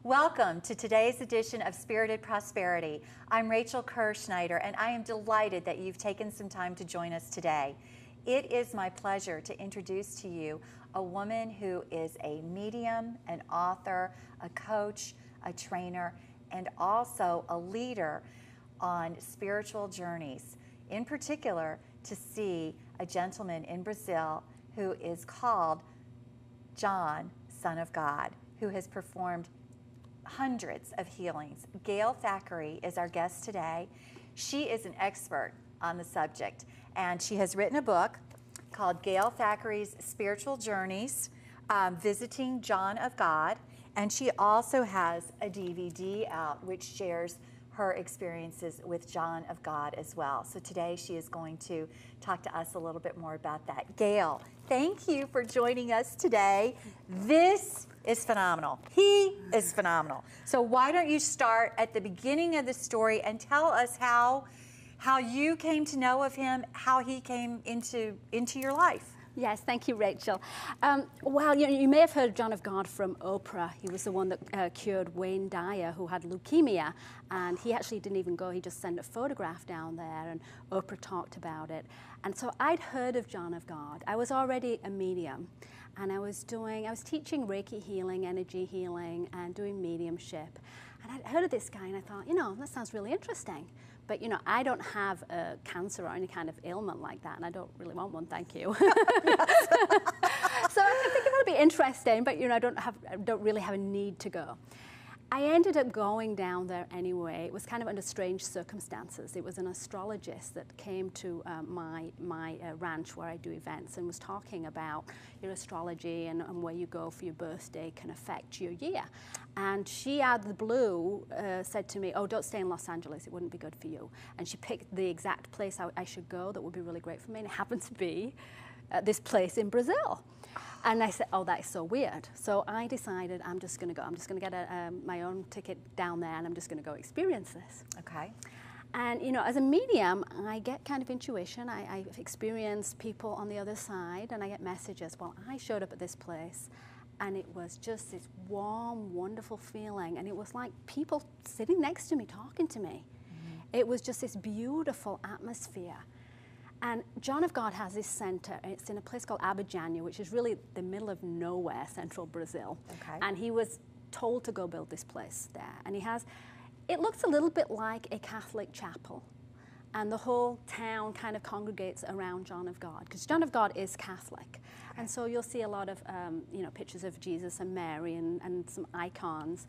Welcome to today's edition of Spirited Prosperity. I'm Rachel Kerr-Schneider, and I am delighted that you've taken some time to join us today. It is my pleasure to introduce to you a woman who is a medium, an author, a coach, a trainer, and also a leader on spiritual journeys. In particular, to see a gentleman in Brazil who is called John, Son of God, who has performed hundreds of healings. Gail Thackray is our guest today. She is an expert on the subject, and she has written a book called Gail Thackray's Spiritual Journeys, Visiting John of God, and she also has a DVD out which shares her experiences with John of God as well. So today she is going to talk to us a little bit more about that. Gail, thank you for joining us today. This is phenomenal. He is phenomenal. So why don't you start at the beginning of the story and tell us how you came to know of him, how he came into your life. Yes, thank you, Rachel. Well, you may have heard of John of God from Oprah. He was the one that cured Wayne Dyer, who had leukemia, and he actually didn't even go. He just sent a photograph down there, and Oprah talked about it. And so I'd heard of John of God. I was already a medium, and I was teaching Reiki healing, energy healing, and doing mediumship. And I'd heard of this guy, and I thought, that sounds really interesting. But, I don't have cancer or any kind of ailment like that, and I don't really want one, thank you. So I think it would be interesting, but, I don't really have a need to go. I ended up going down there anyway. It was kind of under strange circumstances. It was an astrologist that came to my ranch where I do events and was talking about your astrology and where you go for your birthday can affect your year. And she, out of the blue, said to me, oh, don't stay in Los Angeles. It wouldn't be good for you. And she picked the exact place I should go that would be really great for me. And it happened to be this place in Brazil. And I said, oh, that is so weird. So I decided I'm just going to go. I'm just going to get my own ticket down there, and I'm just going to go experience this. Okay. And, as a medium, I get kind of intuition. I experience people on the other side, and I get messages. Well, I showed up at this place, and it was just this warm, wonderful feeling. And it was like people sitting next to me, talking to me. Mm-hmm. It was just this beautiful atmosphere. And John of God has this center, and it's in a place called Abidjan, which is really the middle of nowhere, central Brazil. Okay. And he was told to go build this place there. And it looks a little bit like a Catholic chapel. And the whole town kind of congregates around John of God, because John of God is Catholic. Okay. And so you'll see a lot of, pictures of Jesus and Mary and some icons.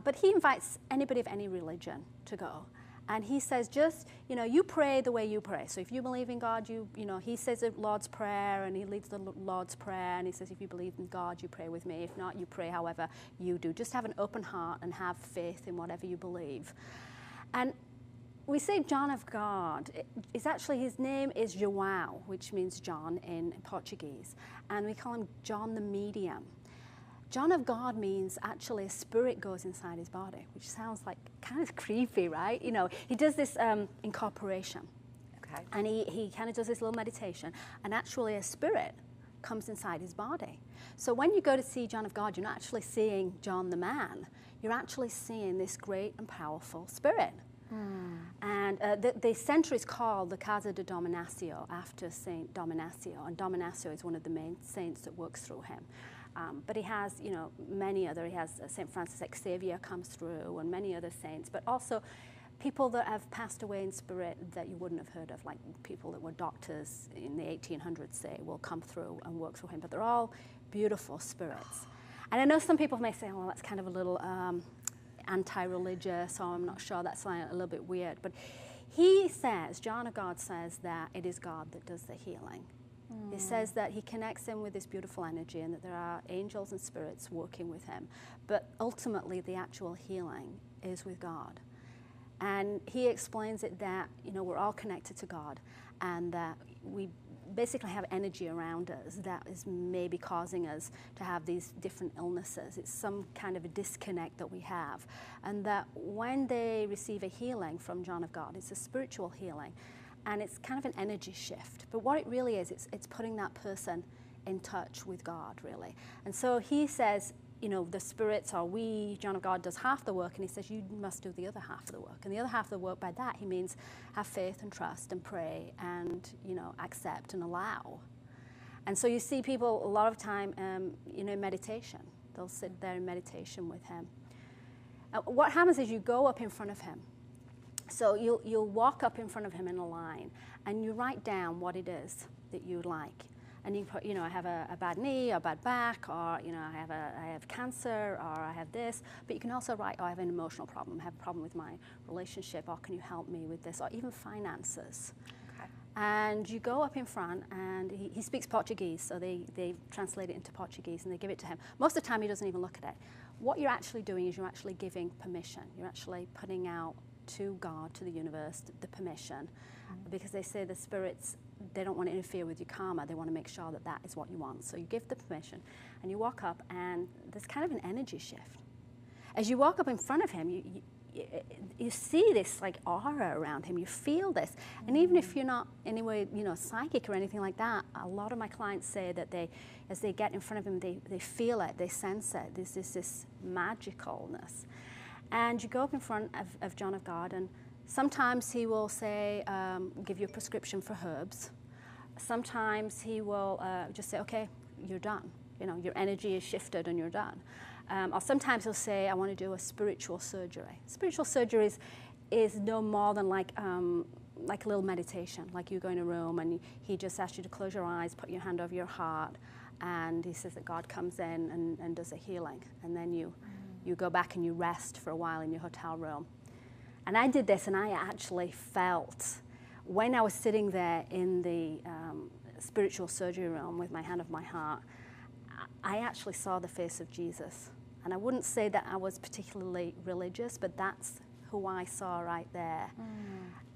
But he invites anybody of any religion to go. And he says, just, you pray the way you pray. So if you believe in God, he says the Lord's Prayer, and he leads the Lord's Prayer, and he says, if you believe in God, you pray with me. If not, you pray however you do. Just have an open heart and have faith in whatever you believe. And we say John of God. His name is João, which means John in Portuguese. And we call him John the Medium. John of God means actually a spirit goes inside his body, which sounds like kind of creepy, right? He does this incorporation. Okay. And he kind of does this little meditation, and actually a spirit comes inside his body. So when you go to see John of God, you're not actually seeing John the man. You're actually seeing this great and powerful spirit. Mm. And the center is called the Casa de Dominacio, after Saint Dominacio. And Dominacio is one of the main saints that works through him. But he has, many other. He has St. Francis Xavier comes through, and many other saints. But also people that have passed away in spirit that you wouldn't have heard of, like people that were doctors in the 1800s, say, will come through and work through him. But they're all beautiful spirits. And I know some people may say, well, that's kind of a little anti-religious, or I'm not sure, that's a little bit weird. But he says, John of God says that it is God that does the healing. He says that he connects him with this beautiful energy, and that there are angels and spirits working with him. But ultimately, the actual healing is with God. And he explains it that, we're all connected to God, and that we basically have energy around us that is maybe causing us to have these different illnesses. It's some kind of a disconnect that we have. And that when they receive a healing from John of God, it's a spiritual healing. And it's kind of an energy shift. But what it really is, it's putting that person in touch with God, really. And so he says, you know, the spirits or we, John of God, does half the work, and he says, you must do the other half of the work. And the other half of the work, by that, he means have faith and trust and pray and, you know, accept and allow. And so you see people a lot of time, you know, in meditation. They'll sit there in meditation with him. What happens is you go up in front of him. So you'll walk up in front of him in a line, and you write down what it is that you would like. And you put, you know, I have a bad knee, or a bad back, or, you know, I have cancer, or I have this. But you can also write, oh, I have an emotional problem, I have a problem with my relationship, or can you help me with this, or even finances. Okay. And you go up in front, and he speaks Portuguese, so they translate it into Portuguese, and they give it to him. Most of the time, he doesn't even look at it. What you're actually doing is you're actually giving permission. You're actually putting out to God, to the universe, the permission, because they say the spirits, they don't want to interfere with your karma. They want to make sure that that is what you want. So you give the permission, and you walk up, and there's kind of an energy shift. As you walk up in front of him, you see this like aura around him. You feel this, and even if you're not anyway, you know, psychic or anything like that, a lot of my clients say that as they get in front of him, they feel it, they sense it. There's this magicalness. And you go up in front of John of God, and sometimes he will say, give you a prescription for herbs. Sometimes he will just say, okay, you're done. You know, your energy is shifted and you're done. Or sometimes he'll say, I want to do a spiritual surgery. Spiritual surgery is no more than like a little meditation, like you go in a room and he just asks you to close your eyes, put your hand over your heart, and he says that God comes in and does a healing. And then you go back and you rest for a while in your hotel room. And I did this, and I actually felt, when I was sitting there in the spiritual surgery room with my hand over my heart, I actually saw the face of Jesus. And I wouldn't say that I was particularly religious, but that's who I saw right there.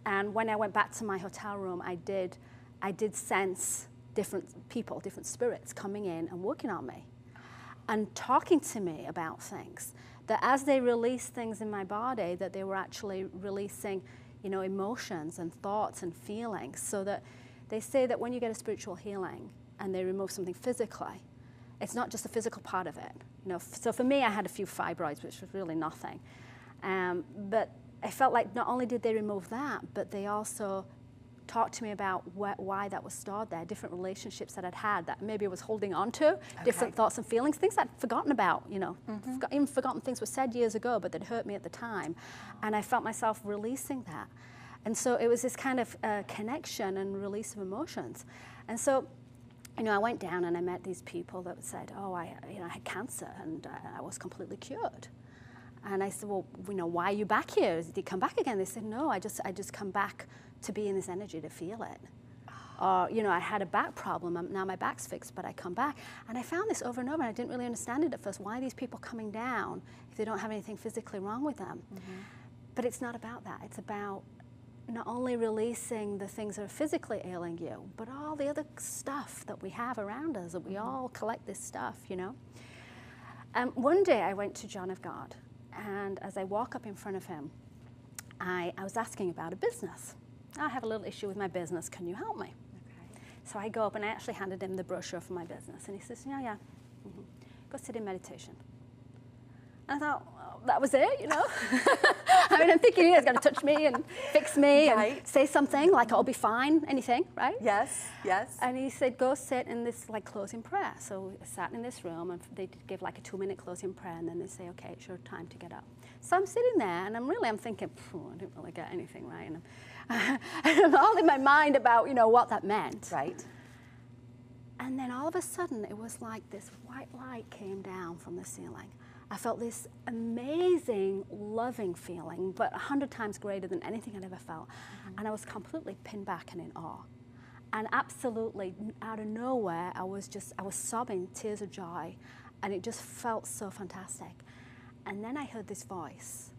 And when I went back to my hotel room, I did sense different people, different spirits coming in and working on me and talking to me about things. That as they released things in my body, that they were actually releasing, you know, emotions and thoughts and feelings. So that they say that when you get a spiritual healing and they remove something physically, it's not just the physical part of it. You know, so for me, I had a few fibroids, which was really nothing. But I felt like not only did they remove that, but they also talked to me about why that was stored there, different relationships that I'd had that maybe I was holding on to, different thoughts and feelings, things I'd forgotten about, you know, even forgotten things were said years ago, but that hurt me at the time. And I felt myself releasing that. And so it was this kind of connection and release of emotions. And so, you know, I went down and I met these people that said, oh, I had cancer and I was completely cured. And I said, well, you know, why are you back here? Did you come back again? They said, no, I just come back to be in this energy, to feel it. Or, you know, I had a back problem, now my back's fixed, but I come back. And I found this over and over, and I didn't really understand it at first. Why are these people coming down if they don't have anything physically wrong with them? But it's not about that. It's about not only releasing the things that are physically ailing you, but all the other stuff that we have around us, that we all collect this stuff, you know. One day I went to John of God, and as I walk up in front of him, I was asking about a business. I have a little issue with my business, can you help me? Okay. So I go up and I actually handed him the brochure for my business, and he says, yeah. Go sit in meditation. And I thought, well, that was it, you know. I mean, I'm thinking he's going to touch me and fix me and say something like I'll be fine, anything, right? Yes. And he said, go sit in this like closing prayer. So I sat in this room, and they give like a 2-minute closing prayer, and then they say, okay, it's your time to get up. So I'm sitting there, and I'm thinking, I didn't really get anything, right? And I'm all in my mind about, you know, what that meant. Right. And then all of a sudden, it was like this white light came down from the ceiling. I felt this amazing, loving feeling, but 100 times greater than anything I'd ever felt. And I was completely pinned back and in awe. And absolutely, out of nowhere, I was sobbing, tears of joy, and it just felt so fantastic. And then I heard this voice.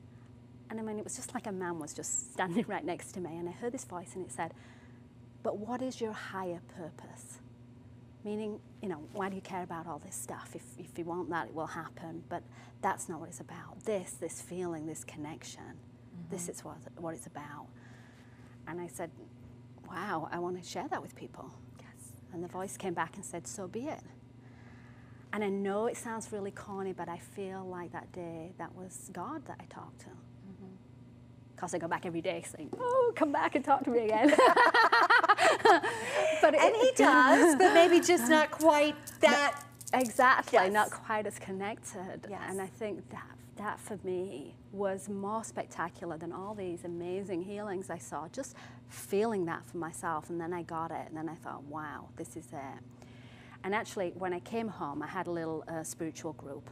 And I mean, it was just like a man was just standing right next to me, and I heard this voice, and it said, but what is your higher purpose? Meaning, you know, why do you care about all this stuff? If you want that, it will happen. But that's not what it's about. This feeling, this connection, this is what it's about. And I said, wow, I want to share that with people. Yes. And the voice came back and said, so be it. And I know it sounds really corny, but I feel like that day, that was God that I talked to. Because I go back every day saying, oh, come back and talk to me again. And he does, but maybe just not quite that. Exactly, Yes. not quite as connected. Yes. And I think that for me was more spectacular than all these amazing healings I saw. Just feeling that for myself, and then I got it, and then I thought, wow, this is it. And actually, when I came home, I had a little spiritual group.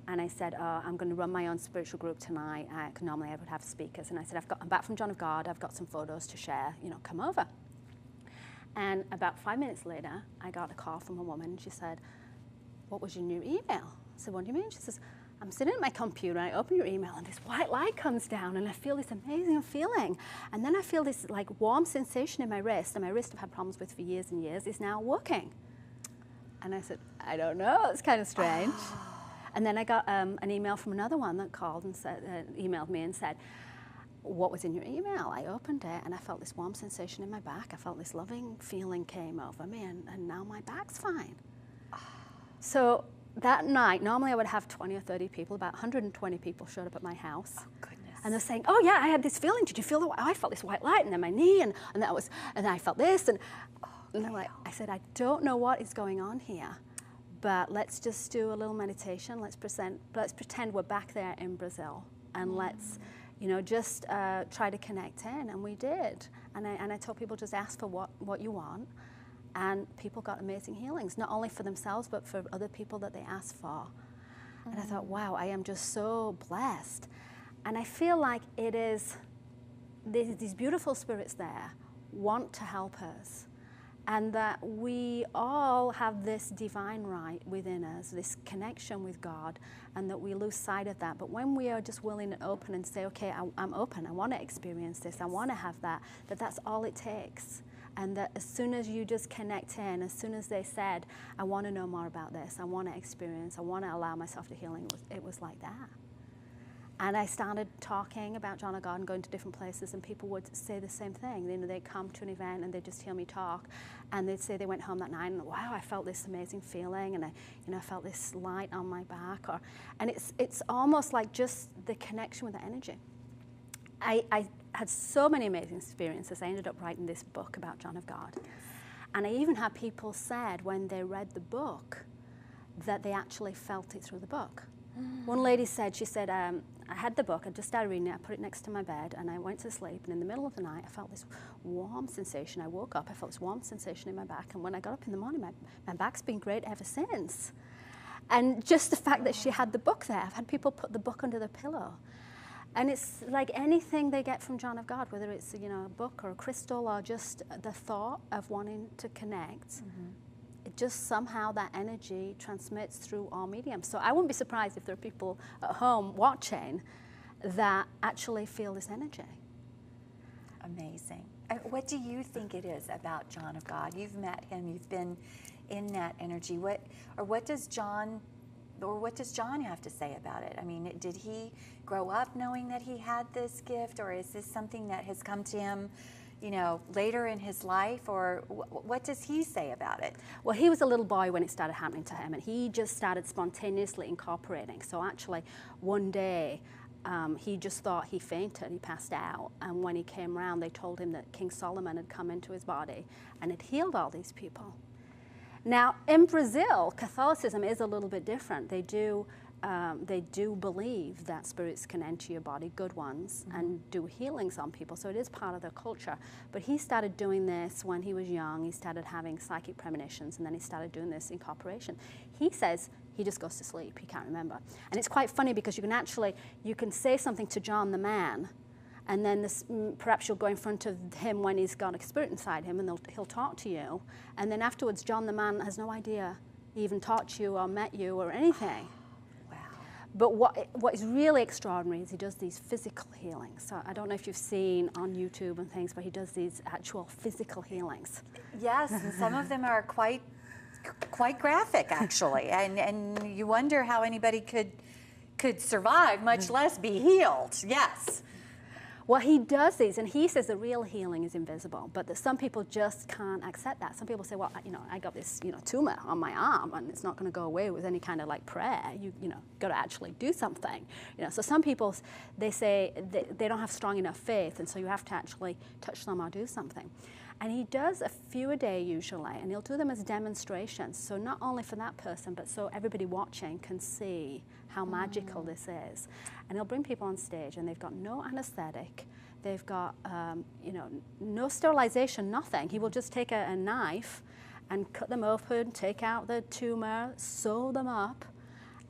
And I said, I'm going to run my own spiritual group tonight. Normally I would have speakers. And I said, I'm back from John of God. I've got some photos to share. Come over. And about 5 minutes later, I got a call from a woman. And she said, what was your new email? I said, what do you mean? She says, I'm sitting at my computer. I open your email, and this white light comes down. And I feel this amazing feeling. And then I feel this like warm sensation in my wrist. And my wrist I've had problems with for years and years is now working. And I said, I don't know. It's kind of strange. And then I got an email from another one that called and said, emailed me and said, what was in your email? I opened it, and I felt this warm sensation in my back. I felt this loving feeling came over me, and now my back's fine. So that night, normally I would have 20 or 30 people. About 120 people showed up at my house. Oh, goodness. And they're saying, oh, yeah, I had this feeling. Did you feel that? I felt this white light, and then my knee, and then I felt this. And they're like, I said, I don't know what is going on here. But let's just do a little meditation. Let's pretend we're back there in Brazil, and let's, just try to connect in. And we did. And I told people, just ask for what you want. And people got amazing healings, not only for themselves, but for other people that they asked for. And I thought, wow, I am just so blessed. And I feel like it is, these beautiful spirits there want to help us. And that we all have this divine right within us, this connection with God, and that we lose sight of that. But when we are just willing and open and say, okay, I'm open, I want to experience this, I want to have that, that's all it takes. And that as soon as you just connect in, as soon as they said, I want to know more about this, I want to experience, I want to allow myself to healing, it was like that. And I started talking about John of God and going to different places, and people would say the same thing. They'd come to an event and they'd just hear me talk, and they'd say they went home that night and, wow, I felt this amazing feeling, and I felt this light on my back. And it's almost like just the connection with the energy. I had so many amazing experiences. I ended up writing this book about John of God. And I even had people said when they read the book that they actually felt it through the book. One lady said, I had the book, I just started reading it, I put it next to my bed, and I went to sleep, and in the middle of the night, I felt this warm sensation. I woke up, I felt this warm sensation in my back, and when I got up in the morning, my back's been great ever since. And just the fact that she had the book there, I've had people put the book under their pillow. And it's like anything they get from John of God, whether it's a book or a crystal or just the thought of wanting to connect, it just somehow that energy transmits through all mediums. So I wouldn't be surprised if there are people at home watching that actually feel this energy. Amazing. What do you think it is about John of God? You've met him, you've been in that energy. What does John have to say about it? I mean, did he grow up knowing that he had this gift, or is this something that has come to him later in his life, or what does he say about it? Well, he was a little boy when it started happening to him, and he just started spontaneously incorporating. So actually, one day, he just thought he fainted, he passed out, and when he came around, they told him that King Solomon had come into his body and had healed all these people. Now, in Brazil, Catholicism is a little bit different. They do believe that spirits can enter your body, good ones, and do healings on people. So it is part of their culture. But he started doing this when he was young. He started having psychic premonitions, and then he started doing this incorporation. He says he just goes to sleep. He can't remember. And it's quite funny because you can say something to John the man, and then perhaps you'll go in front of him when he's got a spirit inside him, and he'll talk to you. And then afterwards, John the man has no idea he even talked to you or met you or anything. Wow. But what is really extraordinary is he does these physical healings. So I don't know if you've seen on YouTube and things, but he does these actual physical healings. Yes, and some of them are quite graphic, actually. And you wonder how anybody could survive, much less be healed. Yes. what he does is, and he says the real healing is invisible, but that some people just can't accept that. Some people say, well, I got this, tumor on my arm, and it's not going to go away with any kind of like prayer. You got to actually do something. So some people, they say they don't have strong enough faith, and so you have to actually touch them or do something. And he does a few a day usually, and he'll do them as demonstrations. So not only for that person, but so everybody watching can see how magical this is. And he'll bring people on stage, and they've got no anesthetic. They've got, no sterilization, nothing. He will just take a knife and cut them open, take out the tumor, sew them up.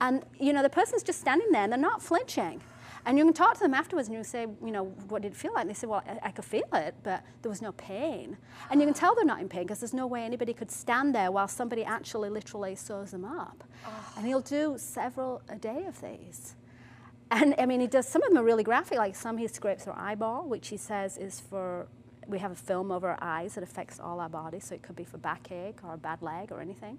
And, the person's just standing there, and they're not flinching. And you can talk to them afterwards, and you say, what did it feel like? And they say, well, I could feel it, but there was no pain. And you can tell they're not in pain, because there's no way anybody could stand there while somebody actually literally sews them up. And he'll do several a day of these. And he does, some of them are really graphic, like some he scrapes their eyeball, which he says is for, we have a film over our eyes that affects all our bodies, so it could be for backache or a bad leg or anything.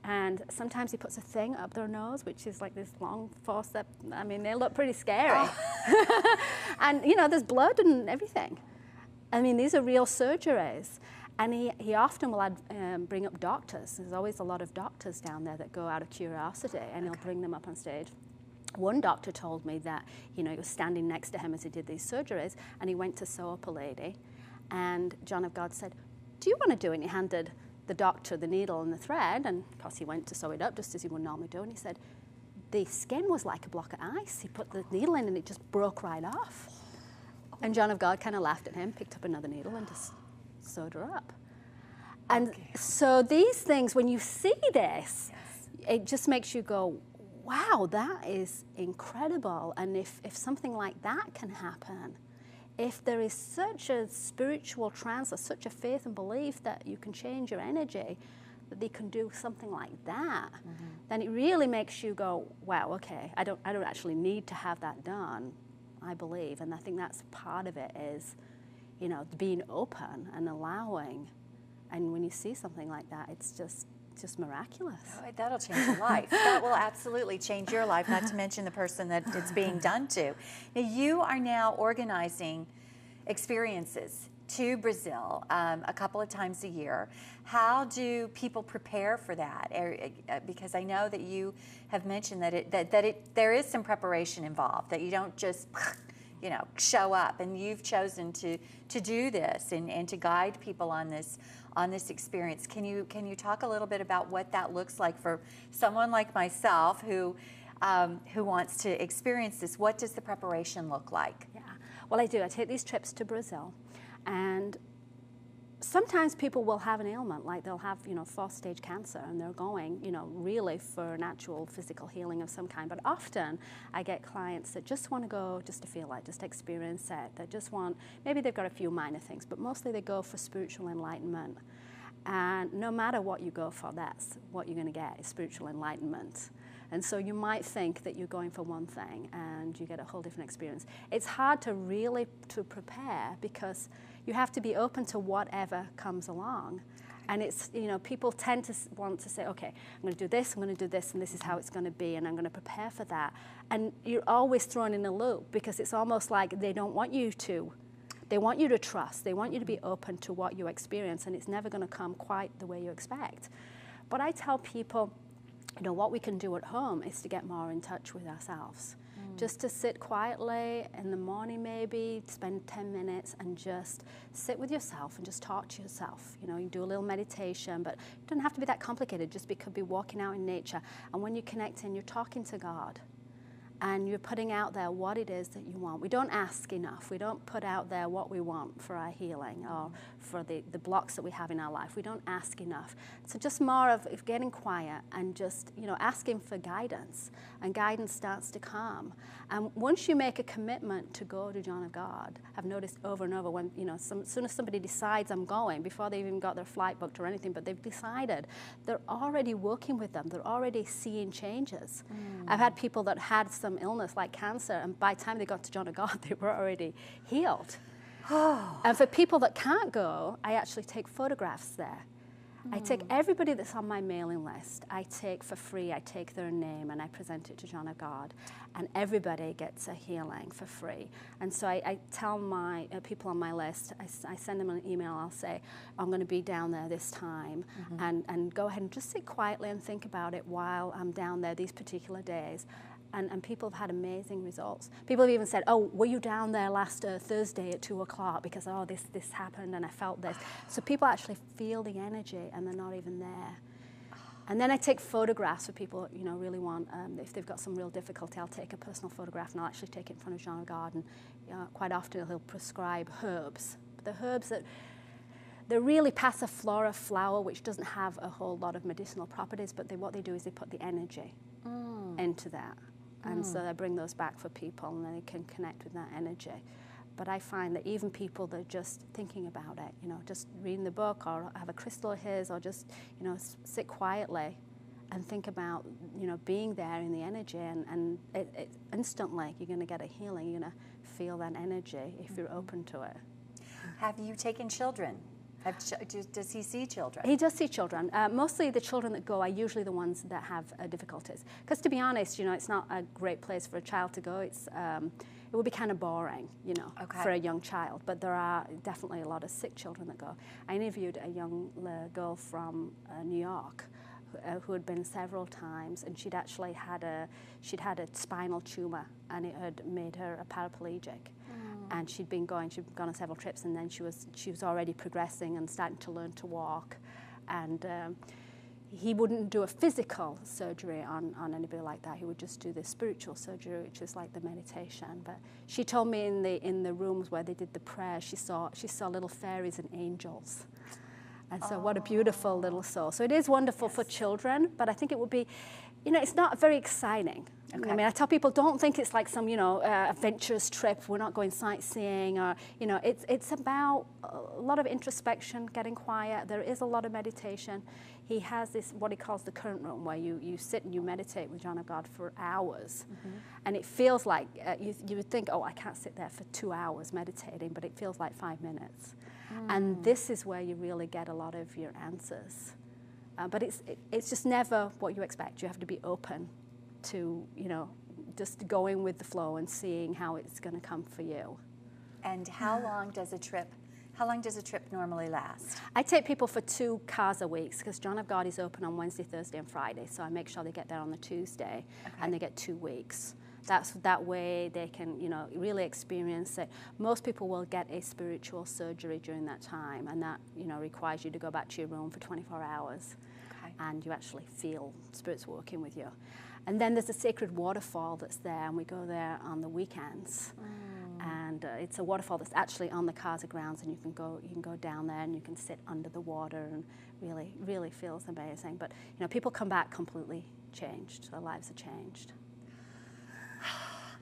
And sometimes he puts a thing up their nose, which is like this long forceps. They look pretty scary. And, there's blood and everything. These are real surgeries. And he often will bring up doctors. There's always a lot of doctors down there that go out of curiosity, and he'll bring them up on stage. One doctor told me that, he was standing next to him as he did these surgeries, and he went to sew up a lady. And John of God said, do you want to do it? And he handed the doctor the needle and the thread, and of course he went to sew it up just as he would normally do, and he said the skin was like a block of ice. He put the needle in and it just broke right off. And John of God kind of laughed at him, picked up another needle and just sewed her up. And so these things, when you see this, it just makes you go, wow, that is incredible. And if something like that can happen, if there is such a spiritual transfer, such a faith and belief that you can change your energy, that they can do something like that, then it really makes you go, wow, okay, I don't actually need to have that done, I believe. And I think that's part of it is, being open and allowing. And when you see something like that, it's just miraculous. Oh, that'll change your life. That will absolutely change your life, not to mention the person that it's being done to. Now, you are now organizing experiences to Brazil a couple of times a year. How do people prepare for that? Because I know that you have mentioned that there is some preparation involved, that you don't just show up, and you've chosen to do this and to guide people on this experience. Can you talk a little bit about what that looks like for someone like myself who wants to experience this? What does the preparation look like? Yeah, well, I do. I take these trips to Brazil, and sometimes people will have an ailment, like they'll have, fourth stage cancer, and they're going, really for an actual physical healing of some kind. But often I get clients that just want to go just to feel like, just experience it. They just want, maybe they've got a few minor things, but mostly they go for spiritual enlightenment. And no matter what you go for, that's what you're going to get, is spiritual enlightenment. And so you might think that you're going for one thing and you get a whole different experience. It's hard to really prepare, because you have to be open to whatever comes along. And it's, people tend to want to say, okay, I'm going to do this, and this is how it's going to be, and I'm going to prepare for that. And you're always thrown in a loop, because it's almost like they don't want you to. They want you to trust. They want you to be open to what you experience, and it's never going to come quite the way you expect. But I tell people, what we can do at home is to get more in touch with ourselves. Just to sit quietly in the morning, maybe spend 10 minutes and just sit with yourself and just talk to yourself. You do a little meditation, but it doesn't have to be that complicated. Just could be walking out in nature. And when you connect in, you're talking to God. And you're putting out there what it is that you want. We don't ask enough. We don't put out there what we want for our healing or for the blocks that we have in our life. We don't ask enough. So just more of getting quiet and just, asking for guidance. And guidance starts to come. And once you make a commitment to go to John of God, I've noticed over and over when, as soon as somebody decides I'm going, before they've even got their flight booked or anything, but they've decided, they're already working with them. They're already seeing changes. I've had people that had some illness like cancer, and by the time they got to John of God, they were already healed. And for people that can't go, I actually take photographs there. I take everybody that's on my mailing list, I take for free, I take their name and I present it to John of God, and everybody gets a healing for free. And so I tell my people on my list, I send them an email, I'll say, I'm going to be down there this time, and go ahead and just sit quietly and think about it while I'm down there these particular days. And people have had amazing results. People have even said, oh, were you down there last Thursday at 2 o'clock? Because, oh, this happened and I felt this. So people actually feel the energy and they're not even there. And then I take photographs for people, you know, really want, if they've got some real difficulty, I'll take a personal photograph and I'll actually take it in front of John of God. And quite often he'll prescribe herbs. The herbs that, they're really Passiflora flower, which doesn't have a whole lot of medicinal properties, but what they do is they put the energy into that. And so I bring those back for people and then they can connect with that energy. But I find that even people that are just thinking about it, you know, just reading the book or have a crystal of his or just, you know, sit quietly and think about, you know, being there in the energy and it instantly you're going to get a healing. You're going to feel that energy if you're open to it. Have you taken children? Does he see children? He does see children. Mostly the children that go are usually the ones that have difficulties. Because to be honest, you know, it's not a great place for a child to go. It's it would be kind of boring, you know, for a young child. But there are definitely a lot of sick children that go. I interviewed a young girl from New York who had been several times, and she'd actually had a spinal tumor, and it had made her a paraplegic. And she'd gone on several trips, and then she was already progressing and starting to learn to walk. And he wouldn't do a physical surgery on anybody like that. He would just do the spiritual surgery, which is like the meditation. But she told me in the rooms where they did the prayer, she saw little fairies and angels. And so what a beautiful little soul. So it is wonderful for children, but I think it would be, you know, it's not very exciting. I mean, I tell people, don't think it's like some, you know, adventurous trip. We're not going sightseeing, or, you know, it's about a lot of introspection, getting quiet. There is a lot of meditation. He has this, what he calls the current room, where you sit and you meditate with John of God for hours. And it feels like, you would think, oh, I can't sit there for 2 hours meditating, but it feels like 5 minutes. And this is where you really get a lot of your answers. But it's just never what you expect. You have to be open to, you know, just going with the flow and seeing how it's going to come for you. And how long does a trip normally last? I take people for 2 cars a week because John of God is open on Wednesday, Thursday, and Friday. So I make sure they get there on the Tuesday, and they get 2 weeks. That way they can, you know, really experience it. Most people will get a spiritual surgery during that time, and that, you know, requires you to go back to your room for 24 hours. And you actually feel spirits working with you. And then there's a sacred waterfall that's there, and we go there on the weekends. And it's a waterfall that's actually on the Casa grounds, and you can go down there and you can sit under the water, and really feels amazing. But, you know, people come back completely changed. Their lives are changed.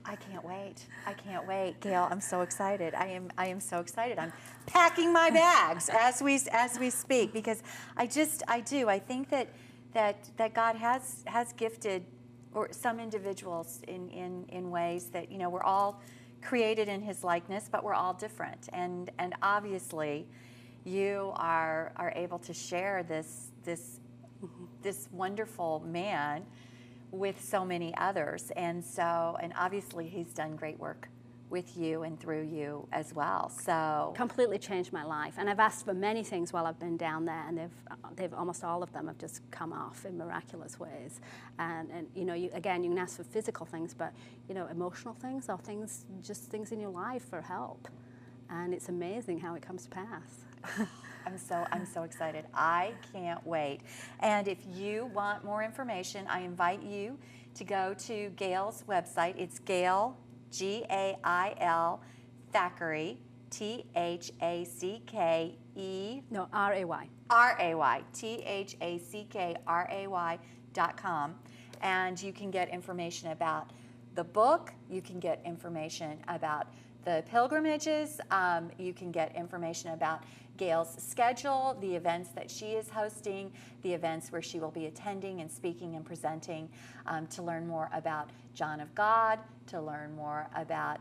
I can't wait. I can't wait, Gail. I'm so excited. I am so excited. I'm packing my bags as we speak, because I think that God has gifted some individuals in ways that, you know, we're all created in His likeness, but we're all different. And obviously, you are able to share this wonderful man with so many others, and obviously He's done great work with you and through you as well. So completely changed my life, and I've asked for many things while I've been down there, and they've almost all of them have just come off in miraculous ways. And you know, you can ask for physical things, but, you know, emotional things or things in your life for help, and it's amazing how it comes to pass. I'm so excited. I can't wait. And if you want more information, I invite you to go to Gail's website. It's Gail, Gail Thackray, Thackey. No, R-A-Y. R-A-Y, Thackray.com. And you can get information about the book. You can get information about the pilgrimages. You can get information about Gail's schedule, the events that she is hosting, the events where she will be attending and speaking and presenting, to learn more about John of God, to learn more about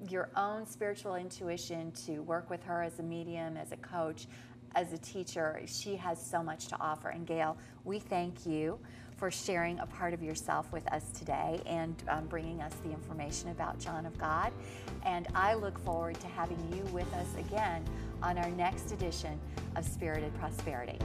your own spiritual intuition, to work with her as a medium, as a coach. as a teacher, she has so much to offer. And Gail, we thank you for sharing a part of yourself with us today and bringing us the information about John of God. And I look forward to having you with us again on our next edition of Spirited Prosperity.